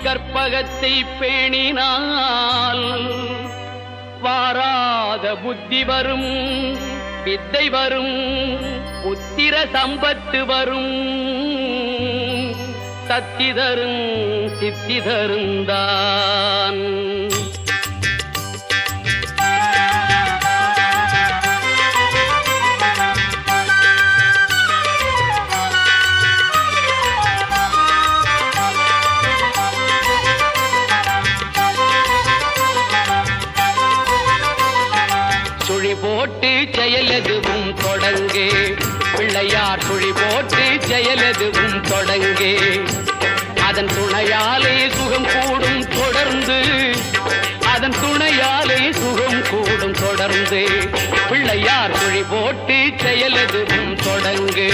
கற்பகத்தை பேணினால் வாராத புத்தி வரும், வித்தை வரும், புத்திர சம்பத்து வரும், சத்தி தரும் சித்தி தருந்தான். சுழி போட்டு செயலெதுவும் தொடங்கே, பிள்ளையார் சுழி போட்டு செயலெதுவும் தொடங்கே. அதன் துணையாலே சுகம் கூடும் தொடர்ந்து, அதன் துணையாலே சுகம் கூடும் தொடர்ந்து. பிள்ளையார் சுழி போட்டு செயலெதுவும் தொடங்கே.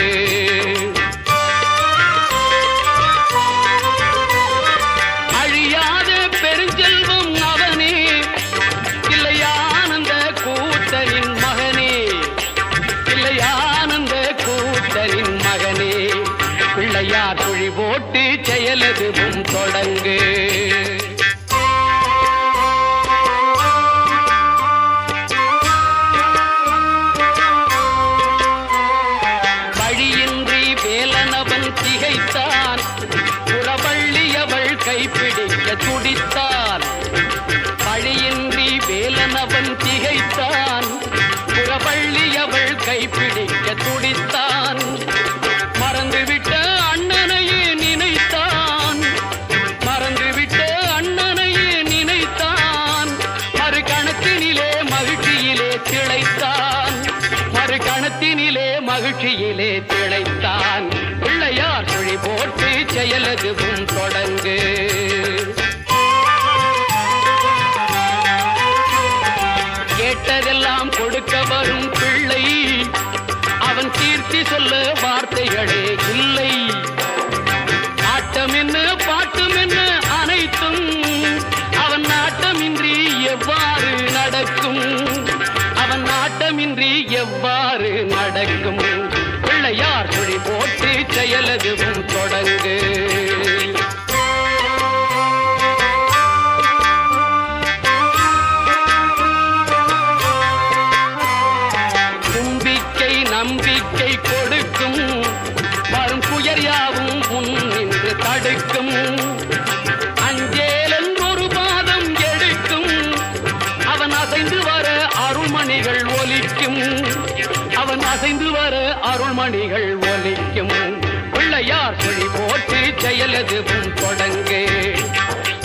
அழியாத பெருஞ்செல்வம் அவனே, இல்லையானந்த கூட்டனின் மகனே, இல்லையானந்த கூட்டனின் மகனே. பிள்ளையார் சுழி போட்டு செயலெதுவும் தொடங்கு. வழியின்றி வேலனவன் திகைத்தான், புறவள்ளியவள் கைப்பிடிக்க துடித்தான். வழியின்றி வேலனவன் திகைத்தான், புறவள்ளியவள் கைப்பிடிக்க துடித்தான். மறந்துவிட்ட அண்ணனையே நினைத்தான், மறந்துவிட்ட அண்ணனையே நினைத்தான். மறு கணத்தினிலே மகிழ்ச்சியிலே திளைத்தான், மறு கணத்தினிலே மகிழ்ச்சியிலே திளைத்தான். பிள்ளையார் சுழி போட்டு செயலெதுவும் தொடங்கு. கேட்டதெல்லாம் கொடுக்க வரும் பிள்ளை, அவன் கீர்த்தி சொல்ல வார்த்தைகளே இல்லை. ஆட்டம் என்ன பாட்டம் என்ன அனைத்தும் அவன் நாட்டமின்றி எவ்வாறு நடக்கும், அவன் நாட்டமின்றி எவ்வாறு நடக்கும். பிள்ளையார் சுழி போட்டு செயலெதுவும் தொடங்கு. நம்பிக்கை கொடுக்கும், வரும் துயர் யாவும் முன் நின்று தடுக்கும். அஞ்சேலன் ஒரு பாதம் எடுக்கும், அவன் அசைந்து வர அருள்மணிகள் ஒலிக்கும், அவன் அசைந்து வர அருள்மணிகள் ஒலிக்கும். பிள்ளையார் சுழி போட்டு செயலெதுவும் தொடங்கு.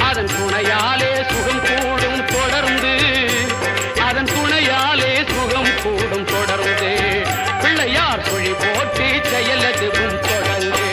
அதன் துணையாலே சுகம் கூடும் தொடர்ந்து, அதன் துணையாலே சுகம் கூடும் தொடர்ந்து. பிள்ளையார் சுழி போட்டு செயலெதுவும் தொடங்கு.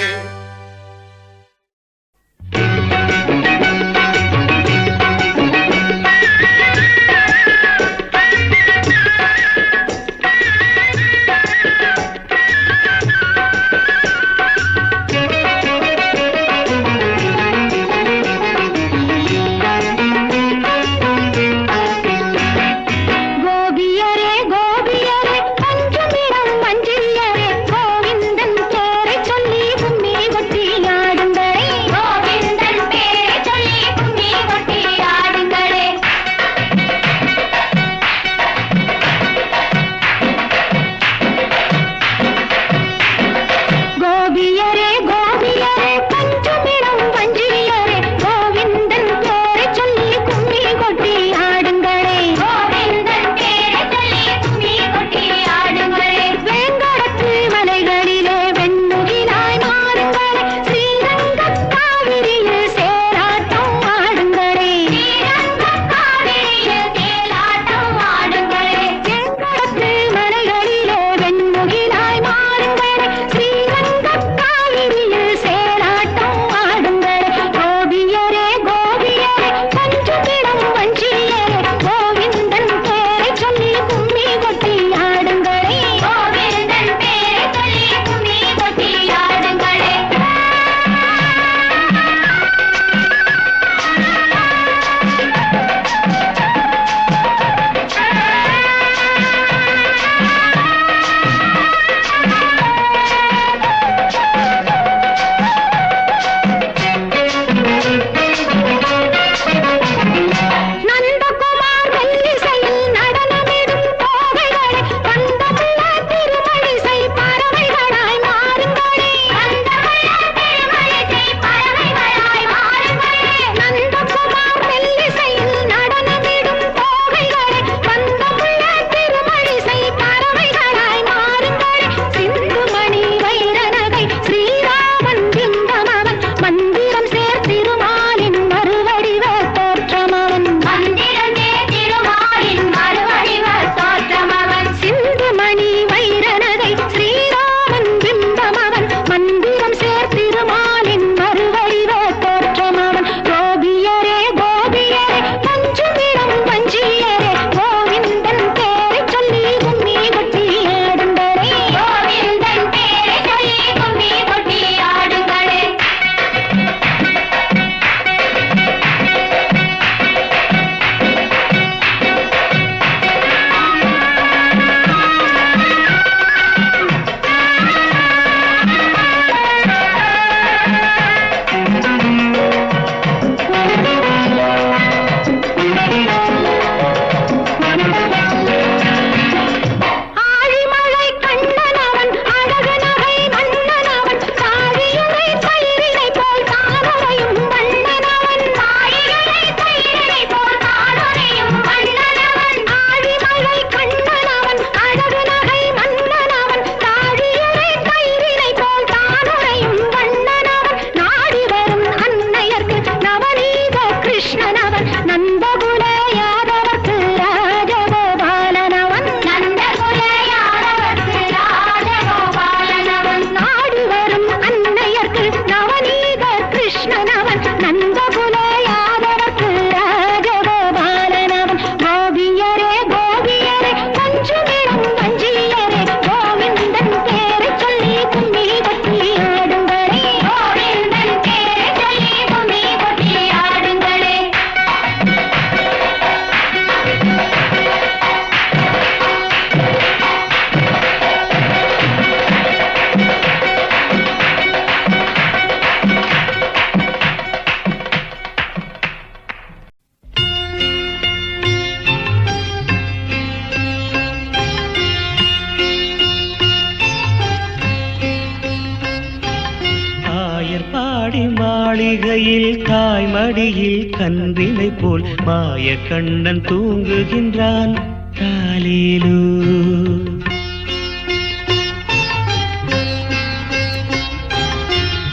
மடியில் கன்றினை போல் மாய கண்ணன் தூங்குகின்றான் தாலேலோ.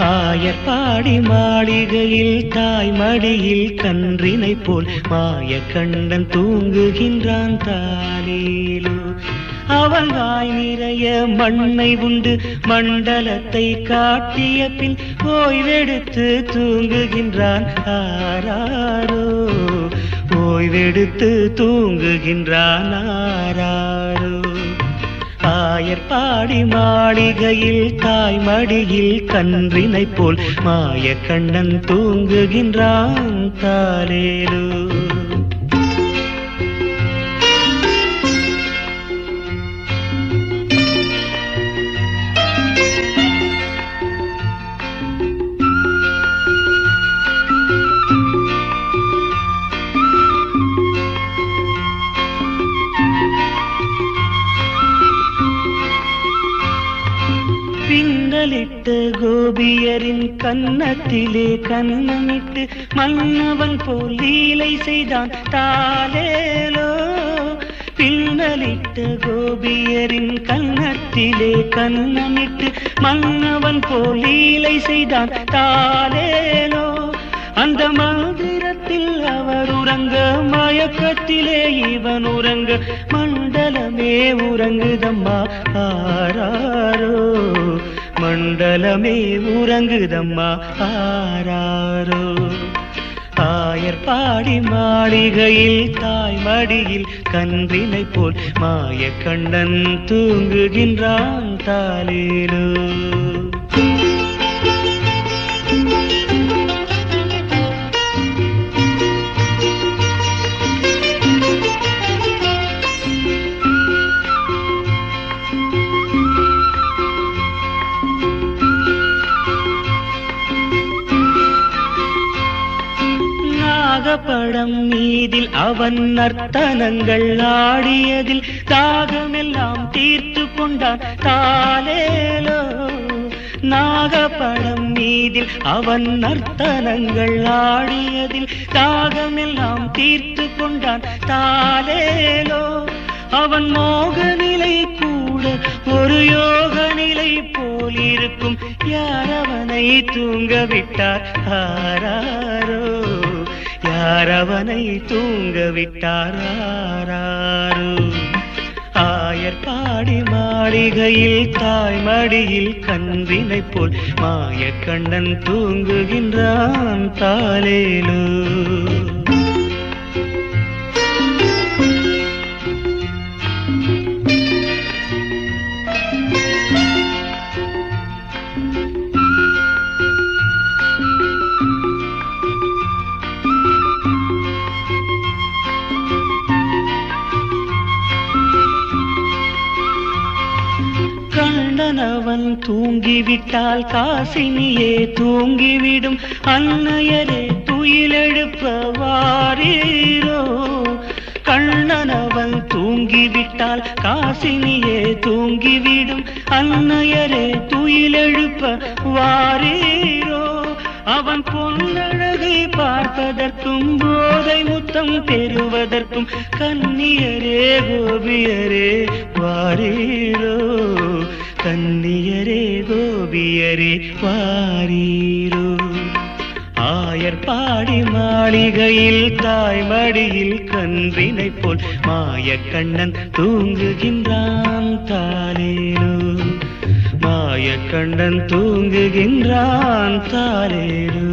ஆயர்பாடி மாளிகையில் தாய் மடியில் கன்றினை போல் மாய கண்ணன் தூங்குகின்றான் தாலேலோ. அவன் வாய் நிறைய மண்ணை உண்டு மண்டலத்தை காட்டிய பின் ஓய்வெடுத்து தூங்குகின்றான் ஆராரோ. ஓய்வெடுத்து தூங்குகின்றான் ஆராரோ. ஆயர்பாடி மாளிகையில் தாய் மடியில் கன்றினை போல் மாய கண்ணன் தூங்குகின்றான் தாலேலோ. பின்னலிட்டு கோபியரின் கன்னத்திலே கன்னமிட்டு மன்னவன் போல் லீலை செய்தான் தாலேலோ. பின்னலிட்டு கோபியரின் கன்னத்திலே கன்னமிட்டு மன்னவன் போல் லீலை செய்தான் தாலேலோ. அந்த மந்திரத்தில் அவர் உறங்க மயக்கத்திலே இவன் உறங்க மண்டலமே உறங்குதம்மா ஆராரோ. மண்டலமே உறங்குதம்மா ஆராரோ. ஆயர்பாடி மாளிகையில் தாய் மடியில் கன்றினை போல் மாய கண்ணன் தூங்குகின்றான் தாலேலோ. படம் மீதில் அவன் நர்த்தனங்கள் ஆடியதில் தாகமெல்லாம் தீர்த்து கொண்டான் தாலேலோ. நாகப்படம் மீதில் அவன் நர்த்தனங்கள் ஆடியதில் தாகமெல்லாம் தீர்த்து கொண்டான் தாலேலோ. அவன் மோக நிலை கூட ஒரு யோக நிலை போல் இருக்கும். யார் அவனை தூங்க விட்டார் ஆராரோ. யார் அவனை தூங்க விட்டார் ஆராரோ. ஆயர்பாடி மாளிகையில் தாய் மடியில் கன்றினை போல் மாய கண்ணன் தூங்குகின்றான் தாலேலோ. அவன் தூங்கிவிட்டால் காசினியே தூங்கிவிடும். அன்னையரே துயிலெழுப்ப வாரீரோ. கண்ணனவன் தூங்கிவிட்டால் காசினியே தூங்கிவிடும். அன்னையரே துயிலெழுப்ப வாரீரோ. அவன் பொன்னழகை பார்ப்பதற்கும் போதை முத்தம் பெறுவதற்கும் கன்னியரே கோபியரே வாரீரோ. கன்னியரே கோபியரே வாரீரோ. ஆயர்பாடி மாளிகையில் தாய் மடியில் கன்றினை போல் மாய கண்ணன் தூங்குகின்றான் தாலேலோ. மாய கண்ணன் தூங்குகின்றான் தாலேலோ.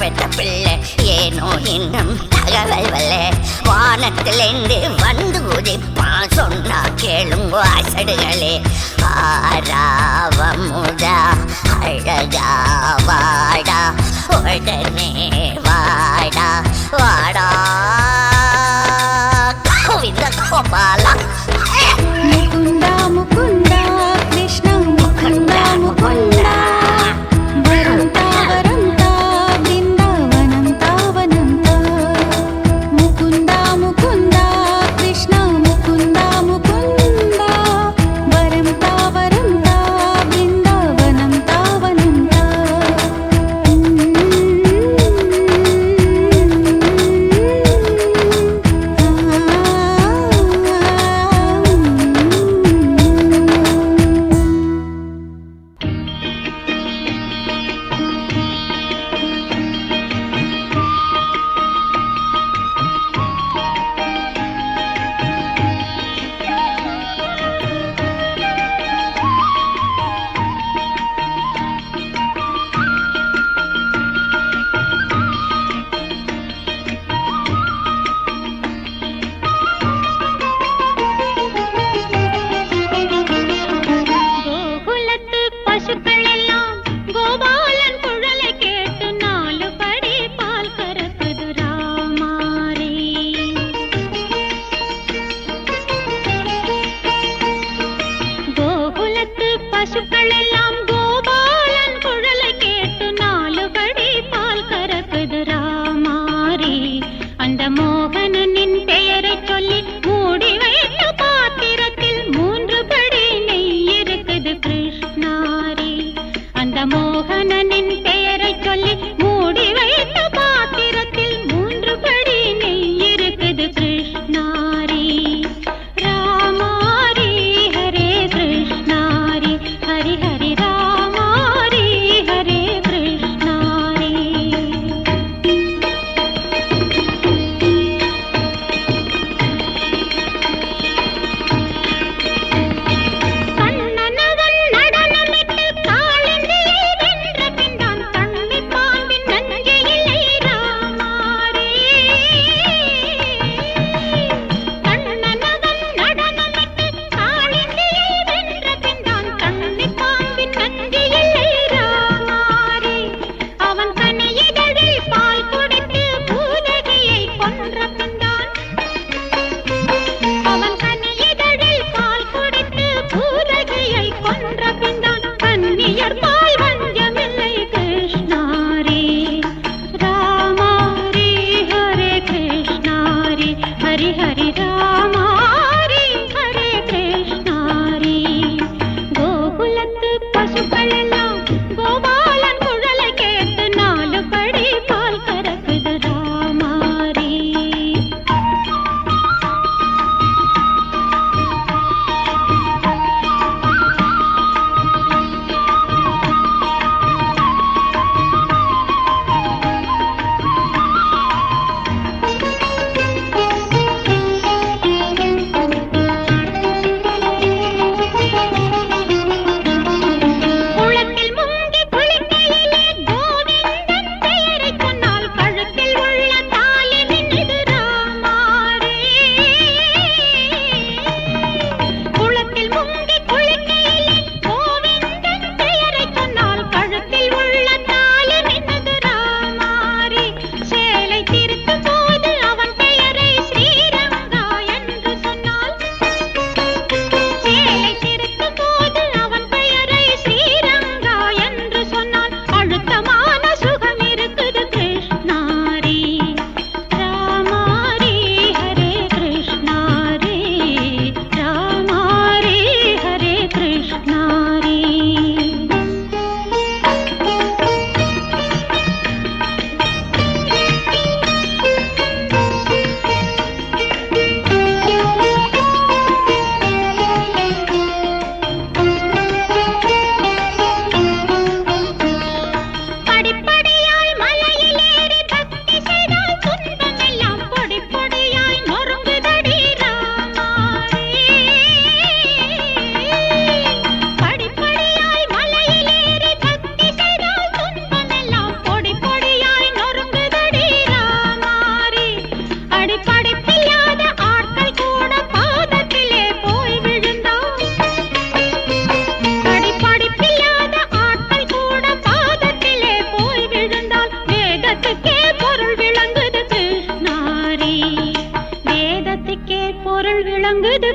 பெத்த பிள்ளை ஏனோ இன்னும் தகவல் வல்ல வானத்திலிருந்து வந்து உதிப்பா சொன்னா கேளுங்க அசடுகளே ஆராவமுதா அழகா வாடா உடனே வாடா வாடா கோவிந்த கோபாலா முகுந்தா முகுந்தா கிருஷ்ண முகுந்தா முகுந்தா வரம் தாவரம் பிருந்தாவனம் தாவனம் முகுந்தா முகுந்தா கிருஷ்ண முகுந்தா முகுந்தா வரம் தாவரம் பிருந்தாவனம் தாவனம்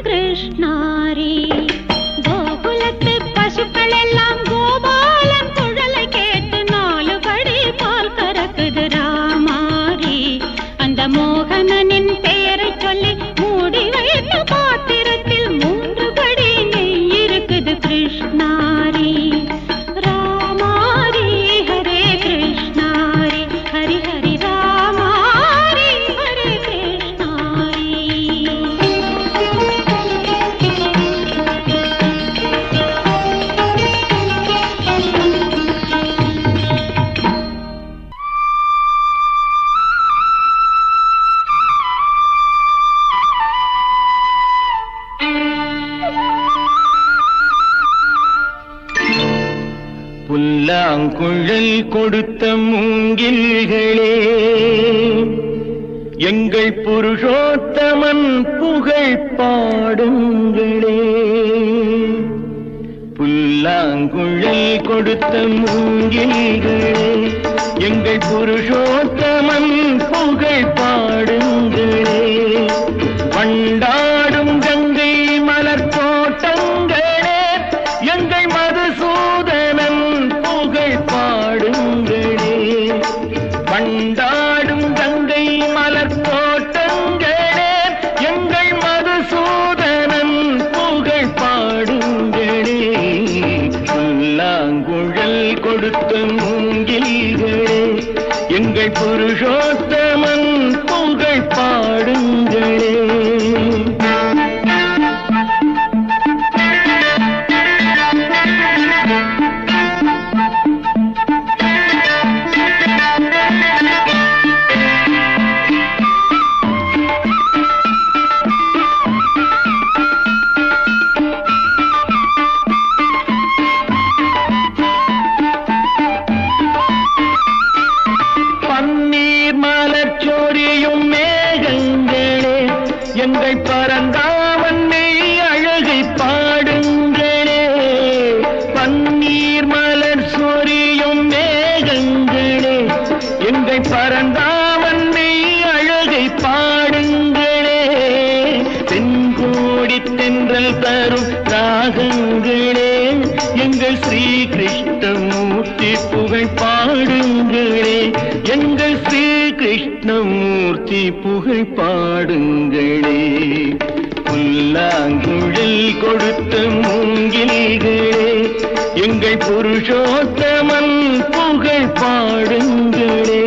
கிருஷ்ணாரி. கோகுலத்து பசுக்கள் எல்லாம் கோபாலன் குழலை கேட்டு 4 படி பால் கறக்குது ராமாரி. அந்த மோகனனின் பெயரை சொல்லி மூடி வைத்த பாத்திரத்தில் 3 படி நெய் இருக்குது கிருஷ்ணாரி. ராமாரி ஹரே கிருஷ்ணாரி ஹரி ஹரி ராமாரி ஹரே கிருஷ்ணாரி. புல்லாங்குழல் கொடுத்த மூங்கில்களே, எங்கள் புருஷோத்தமன் புகழ் பாடுங்களே. புல்லாங்குழல் கொடுத்த மூங்கில்களே, எங்கள் புருஷோத்தமன் புகழ் பாடுங்களே. வண்டாடும் கங்கை மலர் தோட்டங்களே, எங்கள் மதுசூதனன் புகழ் பாடுங்களே. வண்டாடும் கங்கை மலர் தோட்டங்களே, எங்கள் மதுசூதனன் புகழ் பாடுங்களே. புல்லாங்குழல் கொடுத்த மூங்கில்களே, எங்கள் புருஷோத்தமன் புகழ் பாடுங்களே. பன்னீர் மலர் சொரியும் மேகங்களே, எங்கள் பரந்தாமன் மெய் அழகை பாடுங்களே. பன்னீர் மலர் சொரியும் மேகங்களே, எங்கள் பரந்தாமன் மெய் அழகை பாடுங்களே. தென்கோடி தென்றல் தரும் ராகங்களே, எங்கள் ஸ்ரீ கிருஷ்ணமூர்த்தி புகழ் பாடுங்களே. எங்கள் ஸ்ரீ கிருஷ்ணமூர்த்தி புகழ் பாடுங்களே. புல்லாங்குழல் கொடுத்த மூங்கில்களே, எங்கள் புருஷோத்தமன் புகழ் பாடுங்களே.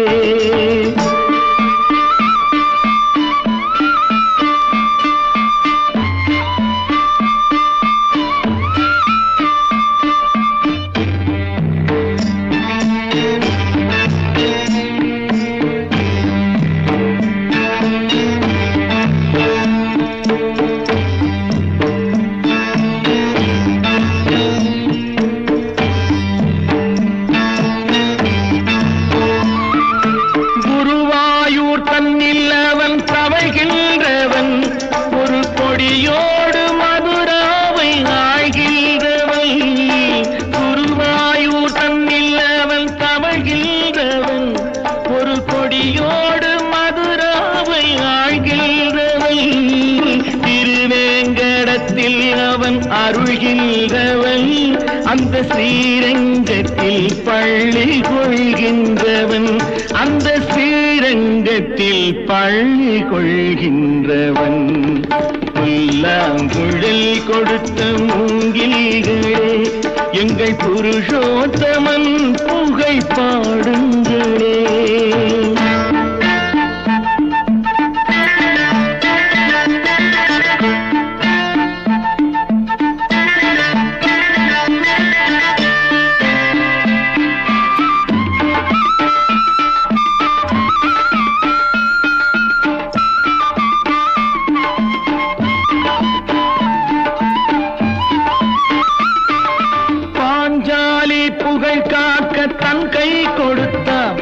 குருவாயூர் தன்னில் அவன் தவழ்கின்றவன், ஒரு கொடியோடு மதுராவை ஆழ்கின்றவன். குருவாயூர் தன்னில் அவன் தவழ்கின்றவன், ஒரு கொடியோடு மதுராவை ஆழ்கின்றவன். திருவேங்கடத்தில் அவன் அருள்கின்றவன், அந்த ஸ்ரீரங்கத்தில் பள்ளி கொள்கின்றவன். அந்த ஸ்ரீரங்கத்தில் பள்ளி கொள்கின்றவன். புல்லாங்குழல் கொடுத்த மூங்கில்களே, எங்கள் புருஷோத்தமன் புகழ் பாடுங்களே. பாஞ்சாலி புகழ் காக்க தன் கை கொடுத்தான்,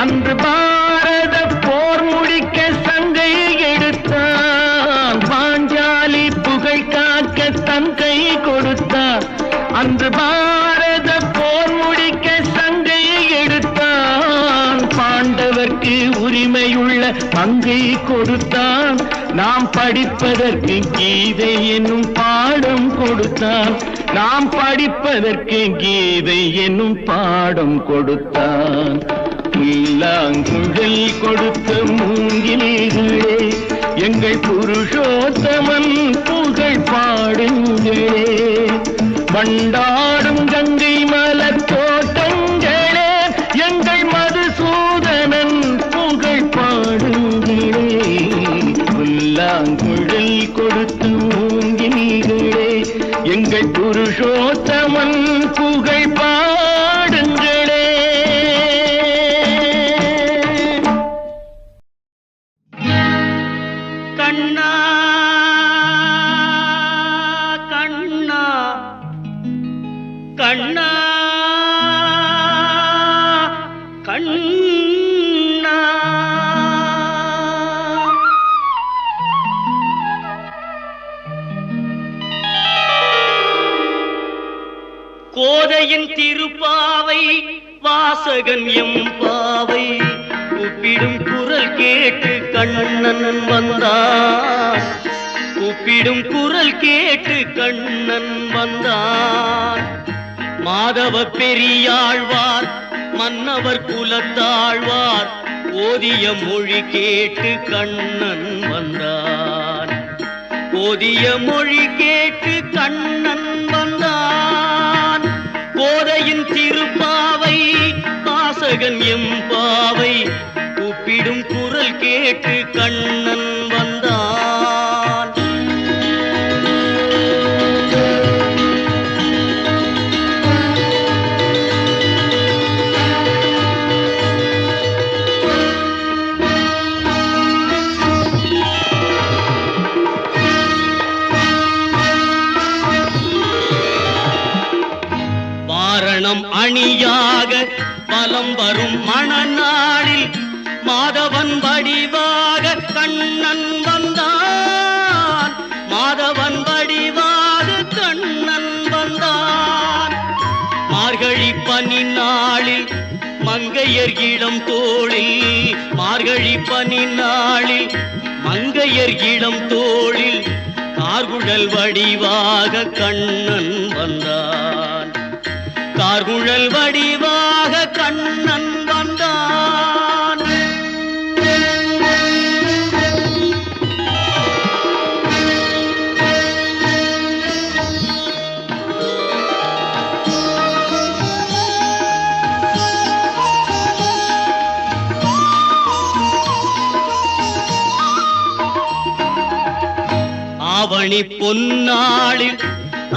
அன்று பாரத போர் முடிக்க சங்கை எடுத்தான். பாஞ்சாலி புகழ் காக்க தன் கை கொடுத்தான், அன்று பாரத போர் முடிக்க சங்கை எடுத்தான். பாண்டவர்க்கு உரிமையுள்ள மங்கை கொடுத்தான். நாம் படிப்பதற்கு கீதை என்னும் பாடம் கொடுத்தான். நாம் படிப்பதற்கு கீதை என்னும் பாடம் கொடுத்தான். புல்லாங்குழல் கொடுத்த மூங்கில்களே, எங்கள் புருஷோத்தமன் புகழ் பாடுங்களே. வண்டாடும் கங்கை மலர் தோட்டங்களே, எங்கள் மதுசூதனன் புகழ் பாடுங்களே. புல்லாங்குழல் கொடுத்த மூங்கில்களே, எங்கள் புருஷோத்தமன் புகழ் பாடுங்களே. கண்ணா கண்ணா கண்ணா கண்ணா, கோதையின் திருப்பாவை வாசகன் எம்பாவை கூப்பிடும் குரல் கேட்டு கண்ணன் வந்தான். கூப்பிடும் குரல் கேட்டு கண்ணன் வந்தான். மாதவ பெரியாழ்வார் மன்னவர் குலத்தாழ்வார் ஓதிய மொழி கேட்டு கண்ணன் வந்தான். ஓதிய மொழி கேட்டு கண்ணன் வந்தான். கோதையின் திருப்பாவை வாசகன் எம்பாவை கூப்பிடும் குரல் கேட்டு கண்ணன் வந்தான். வாரணம் அணியாக பலம் வரும் மணநாளில் மாதவன் வடிவாக கண்ணன் வந்தான். மாதவன் வடிவாக கண்ணன் வந்தான். மார்கழி பனி நாளில் மங்கையர் இளம் தோளில், மார்கழி பனி நாளில் மங்கையர் இளம் தோளில் கார்குழல் வடிவாக கண்ணன் வந்தான். கார்குழல் வடிவாக கண்ணன் வந்தான். ஆவணி பொன்னாளில்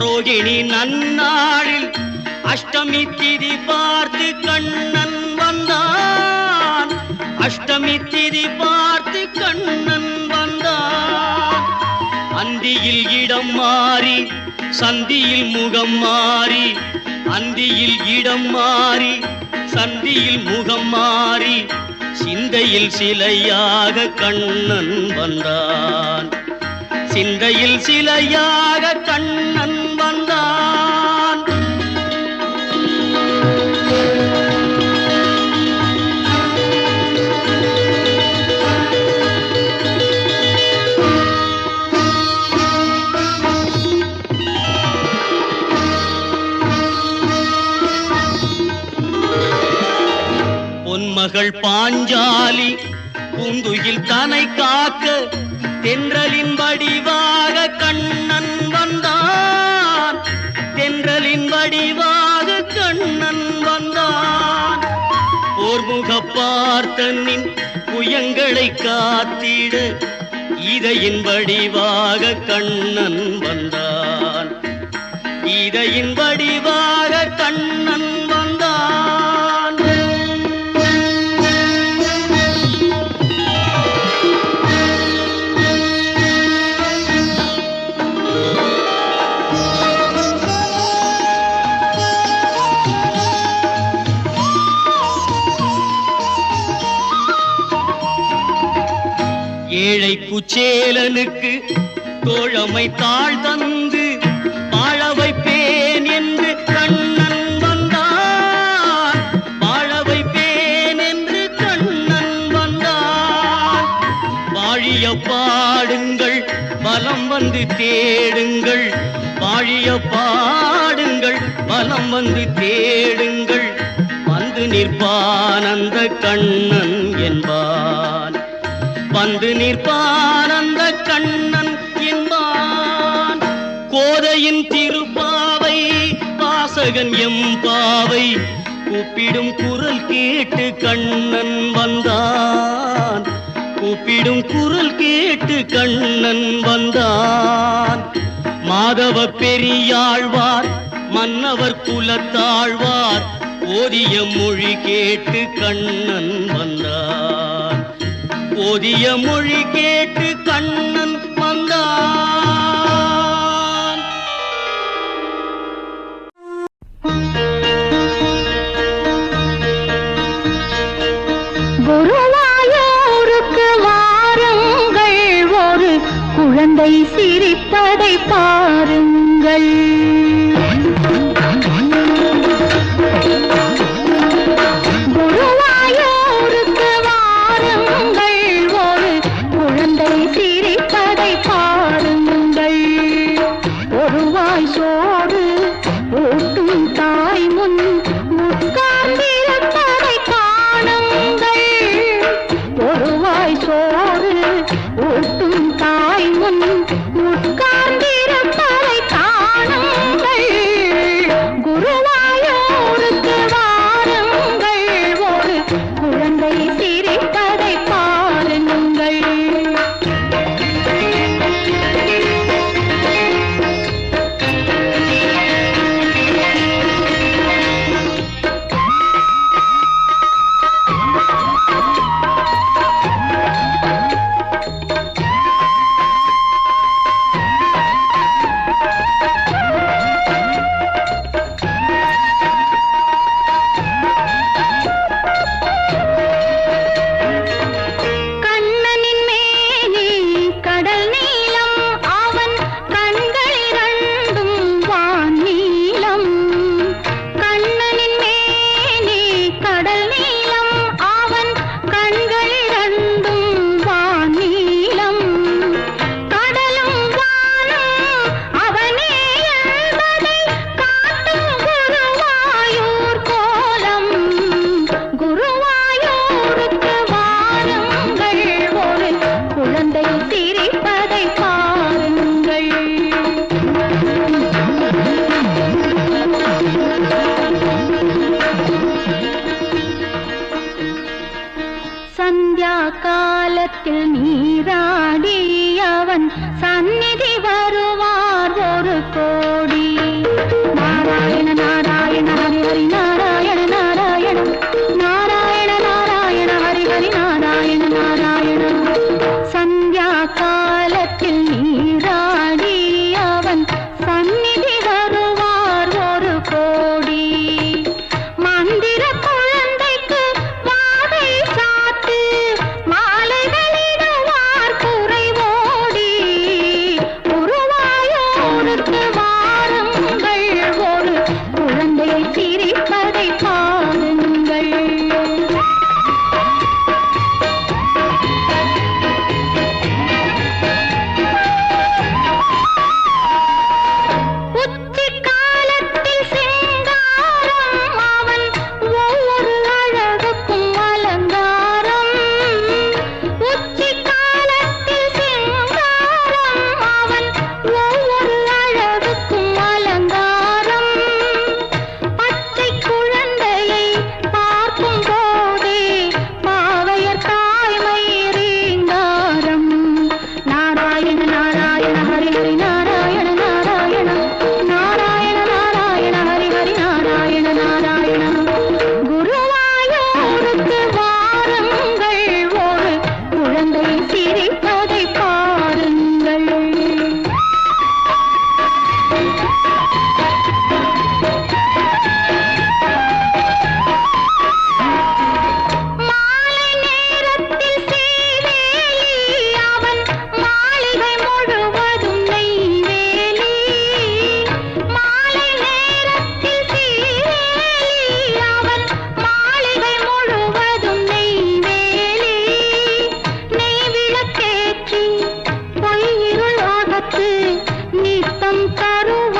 ரோகிணி நன்னாளில் அஷ்டமி திதி பார்த்து கண்ணன் வந்தான். அஷ்டமி திதி பார்த்து கண்ணன் வந்தான். அந்தியில் இடம் மாறி சந்தியில் முகம் மாறி, அந்தியில் இடம் மாறி சந்தியில் முகம் மாறி சிந்தையில் சிலையாக கண்ணன் வந்தான். சிந்தையில் சிலையாக கண்ணன் வந்தான். பொன்மகள் பாஞ்சாலி பூந்துயில் தனை காக்க தென்றலின் வடிவாக கண்ணன் வந்தான். தென்றலின் வடிவாக கண்ணன் வந்தான். போர்முக பார்த்தனின் புயங்களை காத்திட கீதையின் வடிவாக கண்ணன் வந்தான். கீதையின் வடிவாக கண்ணன் வந்தான். ஏழை குச்சேலனுக்கு தோழமை தாழ் தந்து வாழ வைப்பேன் என்று கண்ணன் வந்தான். வாழ வைப்பேன் என்று கண்ணன் வந்தான். தேடுங்கள், வாழிய பாடுங்கள், வலம் வந்து தேடுங்கள், வந்து நிற்பான் அந்த கண்ணன் என்பான், வந்து நிற்பான் அந்த கண்ணன் என்பான். கோதையின் திருப்பாவை வாசகன் எம்பாவை கூப்பிடும் குரல் கேட்டு கண்ணன் வந்தான், கூப்பிடும் குரல் கேட்டு கண்ணன் வந்தான். மாதவ பெரியாழ்வார் மன்னவர் குலத்தாழ்வார் ஓதிய மொழி கேட்டு கண்ணன் வந்தான், ஓதிய மொழி கேட்டு கண்ணன் வந்தான். குருவாயூருக்கு வாருங்கள், ஒரு குழந்தை சிரிப்பதை பாருங்கள். குருவாயூருக்கு வாருங்கள், ஒரு குழந்தை சிரிப்பதை பாருங்கள். ஒருவாய் சோறு ஊட்டும் தாய் முன் உட்கார்ந்திருப்பதை காணுங்கள். ஒருவாய் சோறு ஊட்டும் தாய் முன் உட்கார்ந்திருப்பதை காணுங்கள். குருவாயூருக்கு வாருங்கள், ஒரு குழந்தை சிரிப்பதை பாருங்கள். கண்ணனின் மேனி கடல் நீலம், அவன் கண்கள் இரண்டும் வான் நீலம். கண்ணனின் மேனி கடல் நீலம், அவன் கண்கள் இரண்டும் வான் நீலம். கடலும் வானும் அவனே என்பதை காட்டும் குருவாயூர் கோலம். குருவாயூருக்கு வாருங்கள், ஒரு குழந்தை சிரிப்பதை பாருங்கள். சந்தியா காலத்தில் நீராடி அவன் சந்நிதி வருவார் ஒரு கோடி. நாராயண நாராயண ஹரி ஹரி நாராயண நாராயண நாராயண நாராயண ஹரி ஹரி நாராயண நாராயண. சந்தியா காலத்தில் நீராடி அவன் சந்நிதி வருவார் ஒரு கோடி. மந்திர குழந்தைக்கு வாதை சாத்து, மாலைகளிடுவார் குறை ஓடி. குருவாயூருக்கு வாருங்கள், ஒரு குழந்தை சிரிப்பதை பாருங்கள். உச்சி காலத்தில் சிங்காரம், அவன் ஒவ்வொரு அழகுக்கும் அலங்காரம். உச்சி காலத்தில் சிங்காரம், அவன் ஒவ்வொரு அழகுக்கும் அலங்காரம். பச்சை குழந்தையை பார்க்கும் போதே பாவையர் தாய்மை ரீங்காரம். நாராயண நாராயண ஹரி ஹரி நாராயண நாராயண நாராயண நாராயண ஹரி ஹரி நாராயண நாராயண. குருவாயூருக்கு வாருங்கள், ஒரு குழந்தை சிரிப்பதை பாருங்கள். மாலை நேரத்தில் சீவேலி, அவன் மாளிகை முழுவதும் நெய்வேலி. மாலை நேரத்தில் சீவேலி, அவன் மாளிகை முழுவதும் நெய்வேலி. நெய் விளக்கேற்றி பொய்யிருள் அகத்து தருவான்